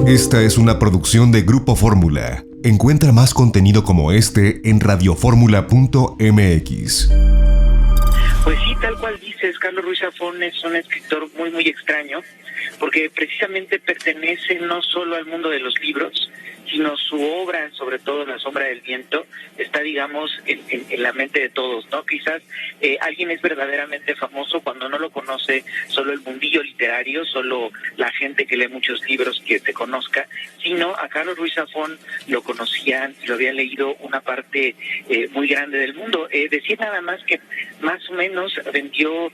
Esta es una producción de Grupo Fórmula. Encuentra más contenido como este en radioformula.mx. Pues sí, tal cual dices, Carlos Ruiz Zafón es un escritor muy extraño, porque precisamente pertenece no solo al mundo de los libros, sino su obra, sobre todo La sombra del viento, está, digamos, en la mente de todos, ¿no? Quizás alguien es verdaderamente famoso cuando no lo conoce solo el mundillo literario, solo la gente que lee muchos libros que te conozca, sino a Carlos Ruiz Zafón lo conocían y lo habían leído una parte muy grande del mundo. Decir nada más que más o menos ha vendido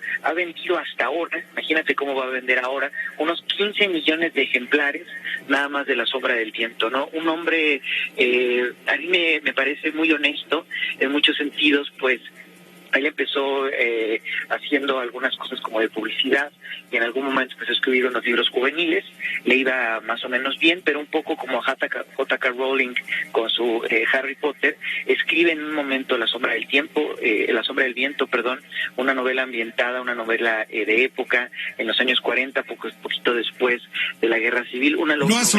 hasta ahora, imagínate cómo va a vender ahora, unos 15 millones de ejemplares nada más de La sombra del viento, ¿no? Un hombre, a mí me parece muy honesto en muchos sentidos, pues él empezó haciendo algunas cosas como de publicidad y en algún momento empezó a escribir unos libros juveniles, le iba más o menos bien, pero un poco como J.K. Rowling con su Harry Potter, escribe en un momento La sombra del viento, una novela ambientada, una novela de época, en los años 40, poquito después de la Guerra Civil. ¿No has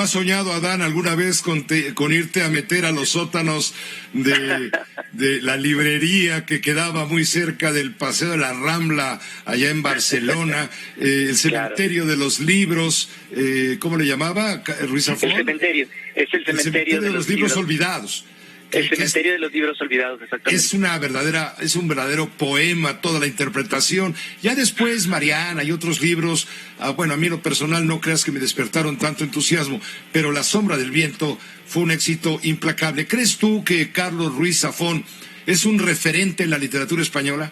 soñado, Adán, alguna vez con irte a meter a los sótanos de la librería que quedaba muy cerca del Paseo de la Rambla, allá en Barcelona, el cementerio de los libros, ¿cómo le llamaba Ruiz Zafón? El cementerio de los libros olvidados. El cementerio de los libros olvidados, exactamente. Es un verdadero poema, toda la interpretación. Ya después, Mariana y otros libros, a mí en lo personal no creas que me despertaron tanto entusiasmo, pero La sombra del viento fue un éxito implacable. ¿Crees tú que Carlos Ruiz Zafón es un referente en la literatura española?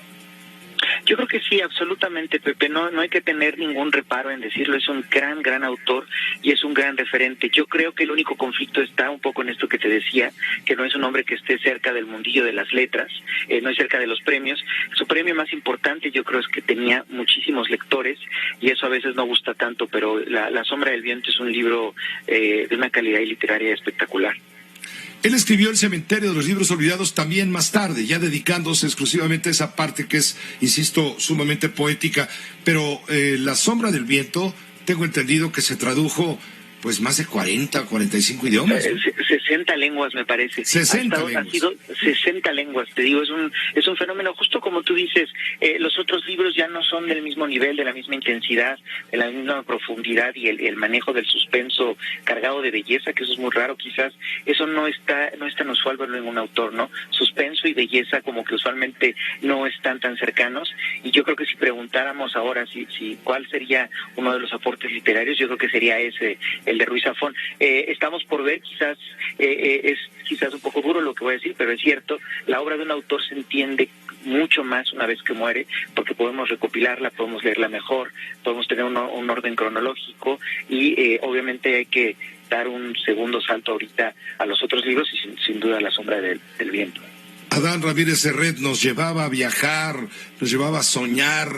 Yo creo que sí, absolutamente, Pepe, no hay que tener ningún reparo en decirlo, es un gran autor y es un gran referente. Yo creo que el único conflicto está un poco en esto que te decía, que no es un hombre que esté cerca del mundillo de las letras, no es cerca de los premios. Su premio más importante yo creo es que tenía muchísimos lectores y eso a veces no gusta tanto, pero La sombra del viento es un libro de una calidad literaria espectacular. Él escribió El cementerio de los libros olvidados también más tarde, ya dedicándose exclusivamente a esa parte que es, insisto, sumamente poética, pero La sombra del viento, tengo entendido que se tradujo pues más de 40, 45 idiomas. 60 lenguas me parece. 60 lenguas. Ha sido 60 lenguas, te digo, es un fenómeno, justo como tú dices, los otros libros ya no son del mismo nivel, de la misma intensidad, de la misma profundidad y el manejo del suspenso cargado de belleza, que eso es muy raro, quizás eso no es tan usual verlo en un autor, ¿no? Suspenso y belleza como que usualmente no están tan cercanos, y yo creo que si preguntáramos ahora si cuál sería uno de los aportes literarios, yo creo que sería ese, el de Ruiz Zafón. Estamos por ver, quizás es un poco duro lo que voy a decir, pero es cierto, la obra de un autor se entiende mucho más una vez que muere, porque podemos recopilarla, podemos leerla mejor, podemos tener un orden cronológico y obviamente hay que dar un segundo salto ahorita a los otros libros y sin duda La sombra del viento. Adán Ramírez Serret nos llevaba a viajar, nos llevaba a soñar,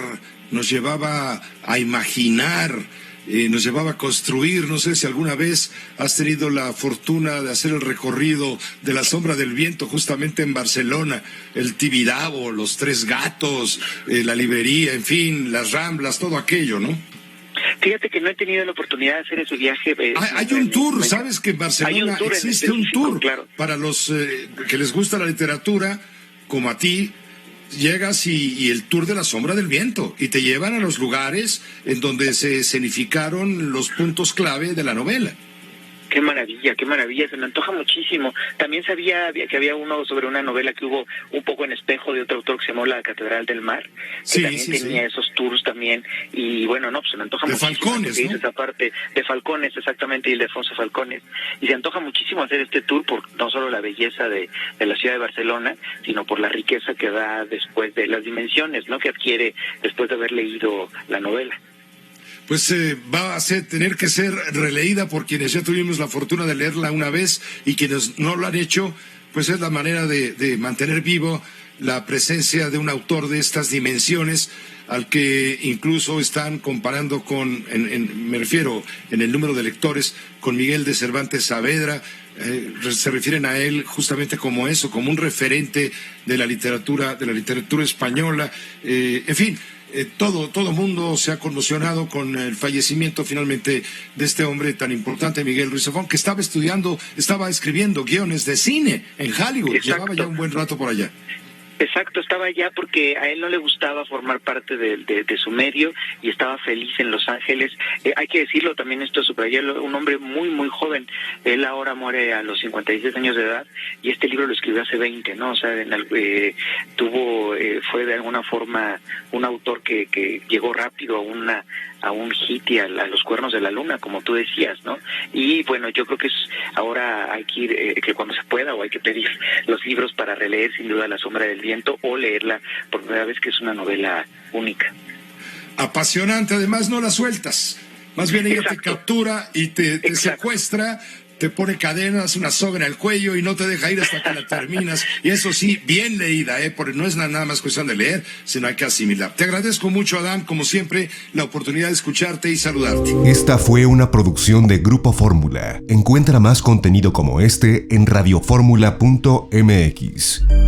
nos llevaba a imaginar, nos llevaba a construir. No sé si alguna vez has tenido la fortuna de hacer el recorrido de La sombra del viento justamente en Barcelona, el Tibidabo, los Tres Gatos, la librería, en fin, las Ramblas, todo aquello, ¿no? Fíjate que no he tenido la oportunidad de hacer ese viaje. Hay un tour, ¿sabes que en Barcelona existe un tour? Claro. Para los que les gusta la literatura, como a ti? Llegas y el tour de La sombra del viento, y te llevan a los lugares en donde se escenificaron los puntos clave de la novela. Qué maravilla, se me antoja muchísimo. También sabía que había uno sobre una novela que hubo un poco en espejo de otro autor que se llamó La Catedral del Mar, que también tenía esos tours también, y bueno, se me antoja muchísimo. De Falcones, ¿no? Esa parte de Falcones, exactamente, y el de Alfonso Falcones, y se antoja muchísimo hacer este tour por no solo la belleza de la ciudad de Barcelona, sino por la riqueza que da después de las dimensiones, ¿no?, que adquiere después de haber leído la novela. Pues va a tener que ser releída por quienes ya tuvimos la fortuna de leerla una vez, y quienes no lo han hecho, pues es la manera de mantener vivo la presencia de un autor de estas dimensiones, al que incluso están comparando me refiero en el número de lectores, con Miguel de Cervantes Saavedra. Se refieren a él justamente como eso, como un referente de la literatura española. En fin, todo mundo se ha conmocionado con el fallecimiento finalmente de este hombre tan importante, Miguel Ruiz Zafón, que estaba escribiendo guiones de cine en Hollywood. Exacto. Llevaba ya un buen rato por allá. Exacto, estaba allá porque a él no le gustaba formar parte de su medio y estaba feliz en Los Ángeles. Hay que decirlo también, esto subrayarlo, un hombre muy, muy joven. Él ahora muere a los 56 años de edad y este libro lo escribió hace 20, ¿no? O sea, fue de alguna forma un autor que llegó rápido a un hit y a los cuernos de la luna, como tú decías, ¿no? Y bueno, yo creo que ahora hay que ir, que cuando se pueda, o hay que pedir los libros para releer sin duda La sombra del viento, o leerla por primera vez, que es una novela única. Apasionante, además no la sueltas. Más bien ella te captura y te secuestra, te pone cadenas, una soga en el cuello y no te deja ir hasta que la terminas. Y eso sí, bien leída, porque no es nada más cuestión de leer, sino hay que asimilar. Te agradezco mucho, Adán, como siempre, la oportunidad de escucharte y saludarte. Esta fue una producción de Grupo Fórmula. Encuentra más contenido como este en radioformula.mx.